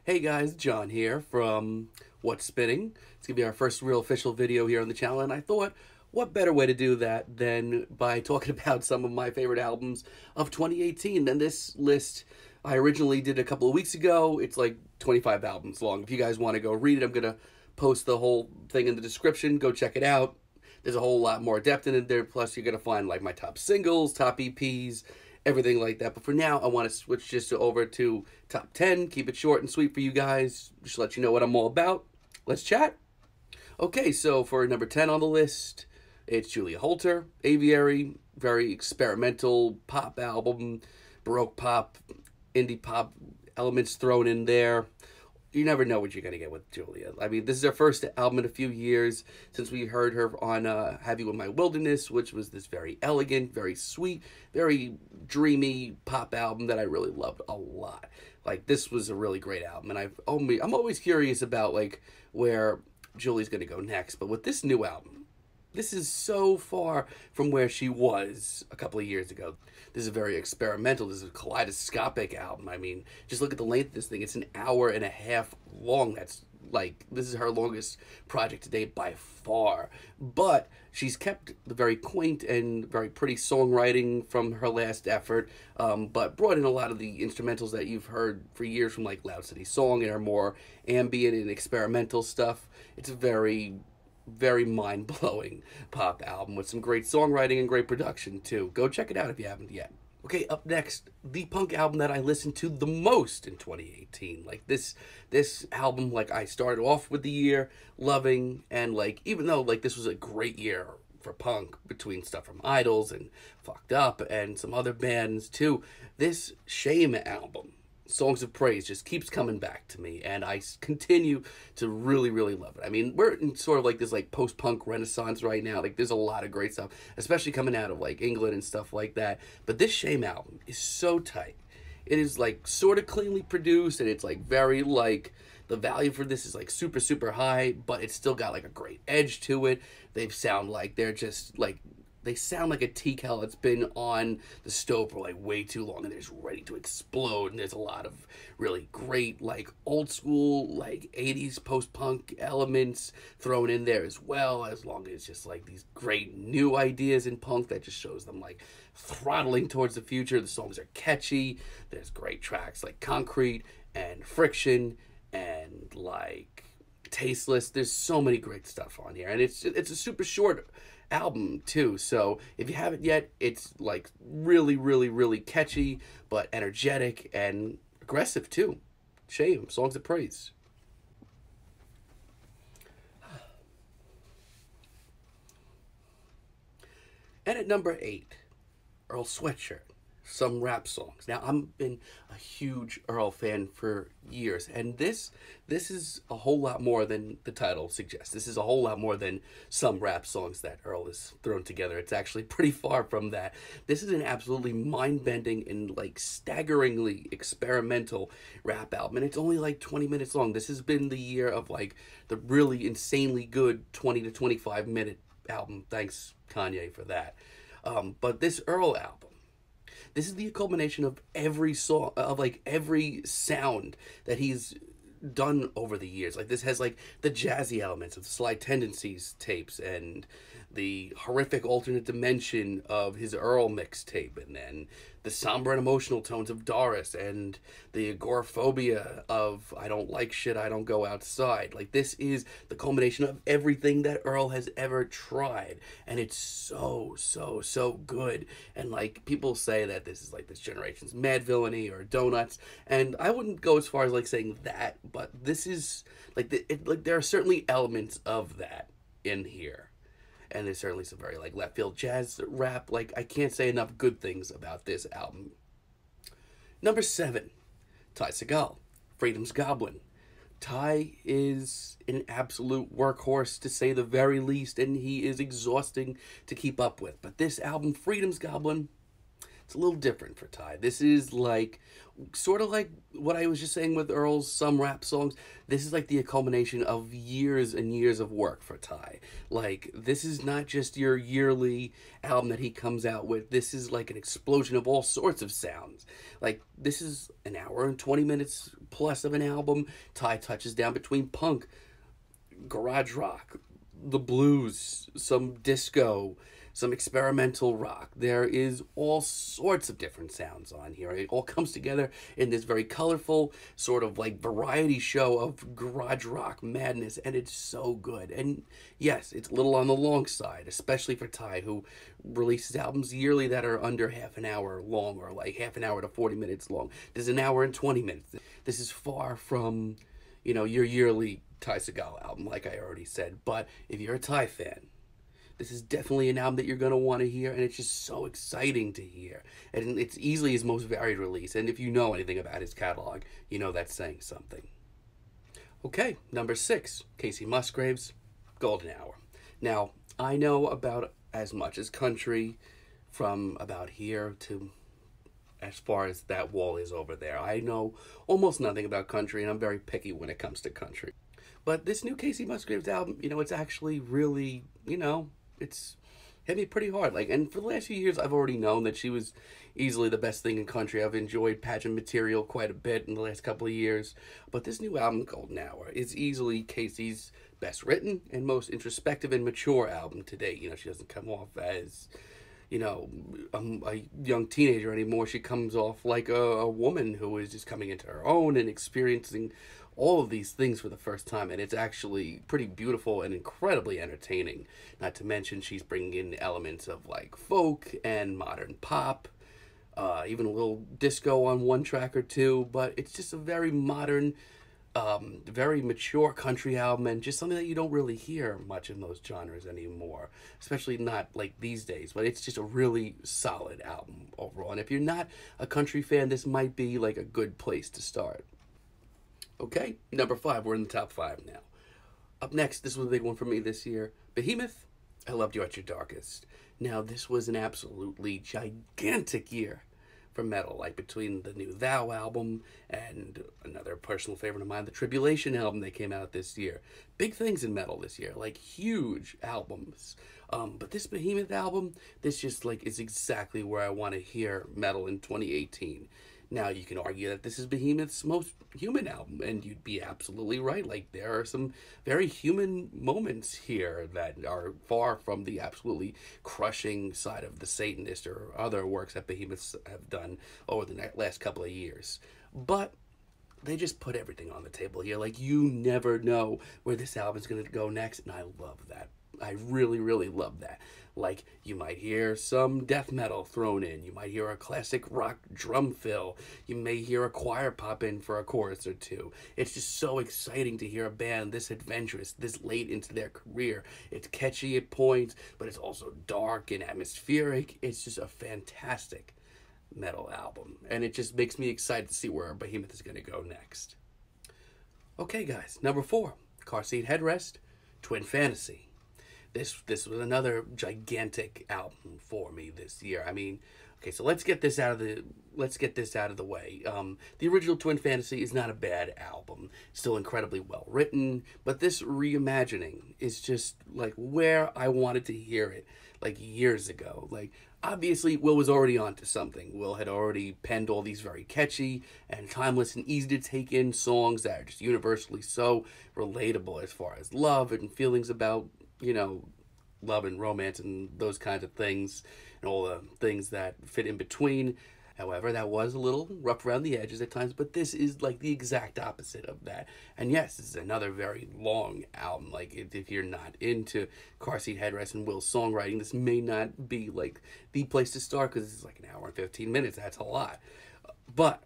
Hey guys, John here from What's Spinning. It's gonna be our first real official video here on the channel, and I thought, what better way to do that than by talking about some of my favorite albums of 2018. And this list I originally did a couple of weeks ago. It's like 25 albums long. If you guys want to go read it, I'm gonna post the whole thing in the description. Go check it out. There's a whole lot more depth in it there. Plus, you're gonna find like my top singles, top EPs, everything like that. But for now, I want to switch just over to top 10. Keep it short and sweet for you guys. Just let you know what I'm all about. Let's chat. Okay, so for number 10 on the list, it's Julia Holter, Aviary. Very experimental pop album, Baroque pop, indie pop elements thrown in there. You never know what you're going to get with Julia. I mean, this is her first album in a few years since we heard her on Have You in My Wilderness, which was this very elegant, very sweet, very dreamy pop album that I really loved a lot. Like, this was a really great album, and I'm always curious about, like, where Julie's going to go next. But with this new album, this is so far from where she was a couple of years ago. This is very experimental. This is a kaleidoscopic album. I mean, just look at the length of this thing. It's an hour and a half long. That's like, this is her longest project to date by far. But she's kept the very quaint and very pretty songwriting from her last effort, but brought in a lot of the instrumentals that you've heard for years from like Loud City Song and her more ambient and experimental stuff. It's a very mind-blowing pop album with some great songwriting and great production too. Go check it out if you haven't yet. Okay, up next, the punk album that I listened to the most in 2018. Like this album, like I started off with the year loving, and like even though like this was a great year for punk between stuff from Idols and Fucked Up and some other bands too, this Shame album, Songs of Praise, just keeps coming back to me, and I continue to really love it. I mean, we're in sort of like this like post-punk renaissance right now. Like, there's a lot of great stuff, especially coming out of like England and stuff like that. But this Shame album is so tight. It is like sort of cleanly produced, and it's like very like, the value for this is like super high, but it's still got like a great edge to it. They sound like they're just like, they sound like a tea kettle that's been on the stove for like way too long, and they're just ready to explode. And there's a lot of really great like old school like 80s post-punk elements thrown in there as well, as long as just like these great new ideas in punk that just shows them like throttling towards the future. The songs are catchy. There's great tracks like Concrete and Friction and like Tasteless. There's so many great stuff on here, and it's a super short album too, so if you haven't yet, it's like really catchy but energetic and aggressive too. Shame, Songs of Praise. And at number 8, Earl Sweatshirt, Some Rap Songs. Now, I've been a huge Earl fan for years, and this is a whole lot more than the title suggests. This is a whole lot more than some rap songs that Earl has thrown together. It's actually pretty far from that. This is an absolutely mind-bending and like staggeringly experimental rap album, and it's only like 20 minutes long. This has been the year of like the really insanely good 20 to 25 minute album. Thanks, Kanye, for that. But this Earl album, this is the culmination of every song, of like every sound that he's done over the years. Like, this has like the jazzy elements of the Sly Tendencies tapes, and the horrific alternate dimension of his Earl mixtape, and then the somber and emotional tones of Doris, and the agoraphobia of I Don't Like Shit, I Don't Go Outside. Like, this is the culmination of everything that Earl has ever tried, and it's so good. And like, people say that this is like this generation's Mad Villainy or Donuts, and I wouldn't go as far as like saying that, but this is like like there are certainly elements of that in here. And there's certainly some very like left field jazz rap. Like, I can't say enough good things about this album. Number 7, Ty Segall, Freedom's Goblin. Ty is an absolute workhorse, to say the very least, and he is exhausting to keep up with. But this album, Freedom's Goblin, It's a little different for Ty. This is like, sort of like what I was just saying with Earl's some rap songs. This is like the culmination of years and years of work for Ty. Like, this is not just your yearly album that he comes out with. This is like an explosion of all sorts of sounds. Like, this is an hour and 20 minutes plus of an album. Ty touches down between punk, garage rock, the blues, some disco, some experimental rock. There is all sorts of different sounds on here. It all comes together in this very colorful sort of like variety show of garage rock madness, and it's so good. And yes, it's a little on the long side, especially for Ty, who releases albums yearly that are under half an hour long, or like half an hour to 40 minutes long. This is an hour and 20 minutes. This is far from, you know, your yearly Ty Segall album, like I already said. But if you're a Ty fan, this is definitely an album that you're going to want to hear, and it's just so exciting to hear. And it's easily his most varied release, and if you know anything about his catalog, you know that's saying something. Okay, number 6, Casey Musgraves, Golden Hour. Now, I know about as much as country from about here to as far as that wall is over there. I know almost nothing about country, and I'm very picky when it comes to country. But this new Casey Musgraves album, you know, it's actually really, you know, it's hit me pretty hard. Like, and for the last few years, I've already known that she was easily the best thing in country. I've enjoyed pageant material quite a bit in the last couple of years. But this new album, Golden Hour, is easily Casey's best written and most introspective and mature album to date. You know, she doesn't come off as, you know, a young teenager anymore. She comes off like a woman who is just coming into her own and experiencing all of these things for the first time, and it's actually pretty beautiful and incredibly entertaining. Not to mention, she's bringing in elements of like folk and modern pop, even a little disco on one track or two, but it's just a very modern, very mature country album, and just something that you don't really hear much in those genres anymore, especially not like these days. But it's just a really solid album overall, and if you're not a country fan, this might be like a good place to start. Okay, number 5. We're in the top 5 now. Up next, this was a big one for me this year. Behemoth, I Loved You at Your Darkest. Now, this was an absolutely gigantic year for metal, like between the new Thou album and another personal favorite of mine, the Tribulation album that came out this year. Big things in metal this year, like huge albums. But this Behemoth album, this just like is exactly where I want to hear metal in 2018. Now, you can argue that this is Behemoth's most human album, and you'd be absolutely right. Like, there are some very human moments here that are far from the absolutely crushing side of the Satanist or other works that Behemoths have done over the last couple of years. But they just put everything on the table here. Like, you never know where this album is going to go next, and I love that. I really, really love that. Like, you might hear some death metal thrown in. You might hear a classic rock drum fill. You may hear a choir pop in for a chorus or two. It's just so exciting to hear a band this adventurous, this late into their career. It's catchy at points, but it's also dark and atmospheric. It's just a fantastic metal album, and it just makes me excited to see where Behemoth is going to go next. Okay, guys, number 4, Car Seat Headrest, Twin Fantasy. This was another gigantic album for me this year. I mean, okay, so let's get this out of the way. The original Twin Fantasy is not a bad album. Still incredibly well written, but this reimagining is just like where I wanted to hear it like years ago. Like, obviously, Will was already onto something. Will had already penned all these very catchy and timeless and easy to take in songs that are just universally so relatable as far as love and feelings about, you know, love and romance and those kinds of things and all the things that fit in between. However, that was a little rough around the edges at times, but this is like the exact opposite of that. And yes, this is another very long album. Like, if you're not into Car Seat Headrest and Will's songwriting, this may not be like the place to start, because it's like an hour and 15 minutes. That's a lot. But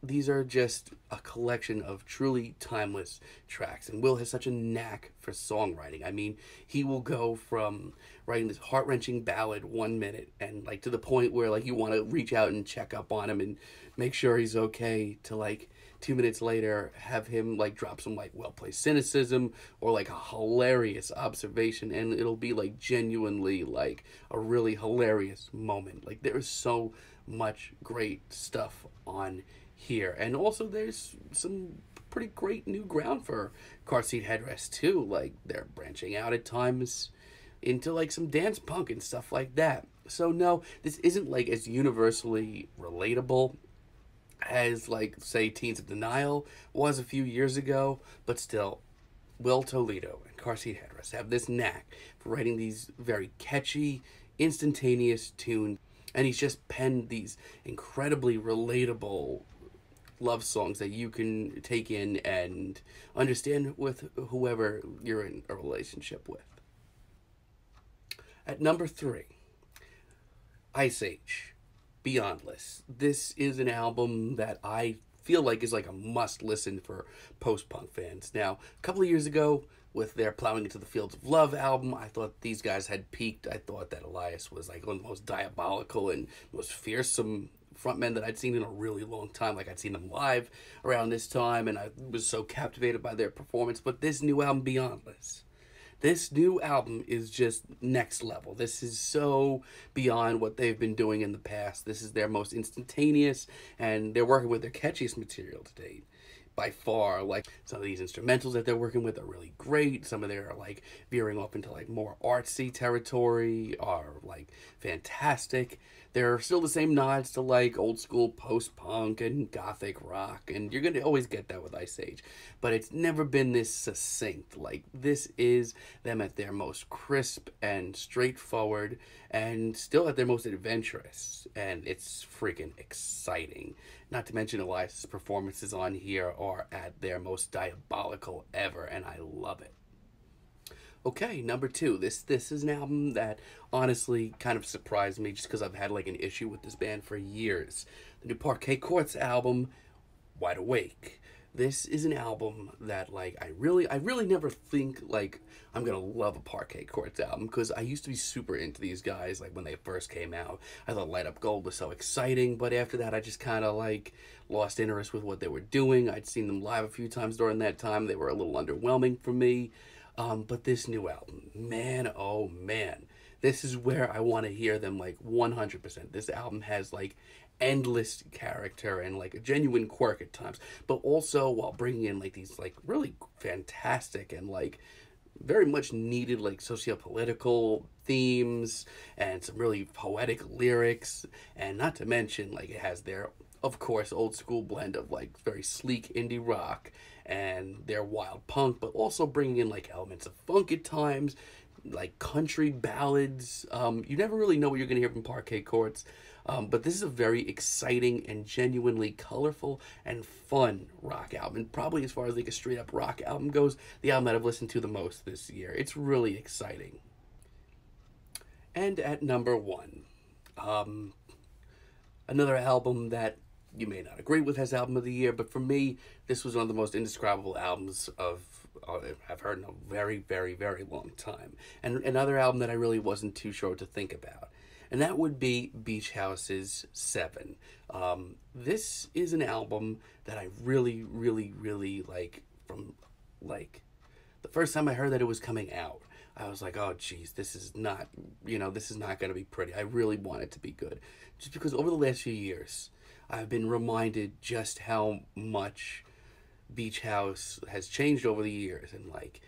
these are just a collection of truly timeless tracks. And Will has such a knack for songwriting. I mean, he will go from writing this heart-wrenching ballad 1 minute and like to the point where like you want to reach out and check up on him and make sure he's okay, to like 2 minutes later have him like drop some like well-placed cynicism or like a hilarious observation, and it'll be like genuinely like a really hilarious moment. Like there is so much great stuff on here, and also there's some pretty great new ground for car seat headrest too. Like they're branching out at times into like some dance punk and stuff like that. So no, this isn't like as universally relatable as like say Teens of Denial was a few years ago, but still, Will Toledo and Car Seat Headrest have this knack for writing these very catchy, instantaneous tunes, and he's just penned these incredibly relatable love songs that you can take in and understand with whoever you're in a relationship with. At number 3, Ice Age, Beyondless. This is an album that I feel like is like a must listen for post-punk fans. Now, a couple of years ago, with their Plowing Into the Fields of Love album, I thought these guys had peaked. I thought that Elias was like one of the most diabolical and most fearsome frontmen that I'd seen in a really long time. Like I'd seen them live around this time, and I was so captivated by their performance. But this new album, Beyondless, this new album is just next level. This is so beyond what they've been doing in the past. This is their most instantaneous, and they're working with their catchiest material to date by far. Like some of these instrumentals that they're working with are really great. Some of them are like veering off into like more artsy territory, are like fantastic. There are still the same nods to like old school post-punk and gothic rock, and you're gonna always get that with Ice Age, but it's never been this succinct. Like this is them at their most crisp and straightforward, and still at their most adventurous, and it's freaking exciting. Not to mention Elias's performances on here are at their most diabolical ever, and I love it. Okay, number 2. This is an album that honestly kind of surprised me just because I've had like an issue with this band for years. The new Parquet album, Wide Awake. This is an album that like I really never think like I'm gonna love a Parquet Courts album, because I used to be super into these guys like when they first came out. I thought Light Up Gold was so exciting, but after that I just kind of like lost interest with what they were doing. I'd seen them live a few times during that time. They were a little underwhelming for me. But this new album, man, oh man, this is where I want to hear them like 100%. This album has like endless character and like a genuine quirk at times, but also while bringing in like these like really fantastic and like very much needed like socio-political themes and some really poetic lyrics, and not to mention like it has their, of course, old school blend of like very sleek indie rock and their wild punk, but also bringing in like elements of funk at times, like country ballads. You never really know what you're gonna hear from Parquet Courts, but this is a very exciting and genuinely colorful and fun rock album, and probably as far as like a straight up rock album goes, the album that I've listened to the most this year. It's really exciting. And at number 1, another album that you may not agree with as album of the year, but for me, this was one of the most indescribable albums I've heard in a very, very, very long time. And another album that I really wasn't too sure to think about. And that would be Beach House's 7. This is an album that I really, really, really like. From like the first time I heard that it was coming out, I was like, oh geez, this is not going to be pretty. I really want it to be good. Just because over the last few years, I've been reminded just how much Beach House has changed over the years. And like,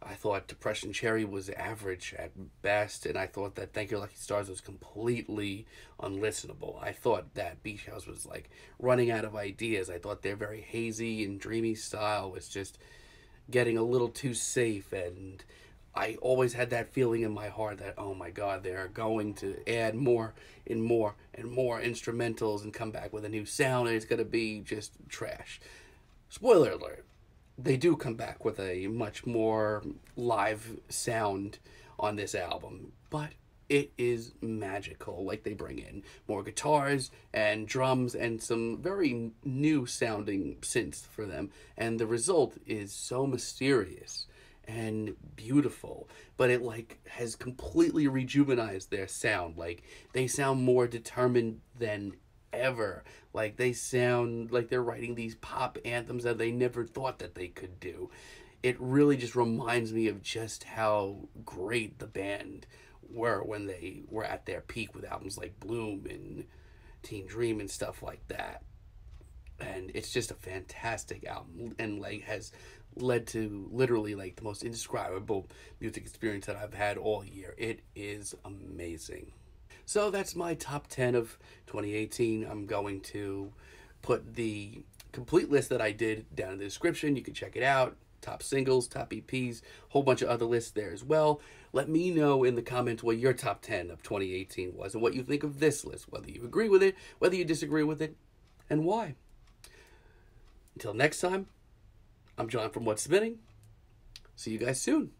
I thought Depression Cherry was average at best, and I thought that Thank You Lucky Stars was completely unlistenable. I thought that Beach House was like running out of ideas. I thought their very hazy and dreamy style was just getting a little too safe, and I always had that feeling in my heart that, oh my God, they're going to add more and more and more instrumentals and come back with a new sound, and it's going to be just trash. Spoiler alert, they do come back with a much more live sound on this album, but it is magical. Like, they bring in more guitars and drums and some very new sounding synths for them, and the result is so mysterious and beautiful, but it like has completely rejuvenized their sound. Like, they sound more determined than ever. Like, they sound like they're writing these pop anthems that they never thought that they could do. It really just reminds me of just how great the band were when they were at their peak with albums like Bloom and Teen Dream and stuff like that. And it's just a fantastic album, and like has led to literally like the most indescribable music experience that I've had all year. It is amazing. So that's my top 10 of 2018. I'm going to put the complete list that I did down in the description. You can check it out. Top singles, top EPs, whole bunch of other lists there as well. Let me know in the comments what your top 10 of 2018 was and what you think of this list, whether you agree with it, whether you disagree with it, and why. Until next time, I'm John from What's Spinning. See you guys soon.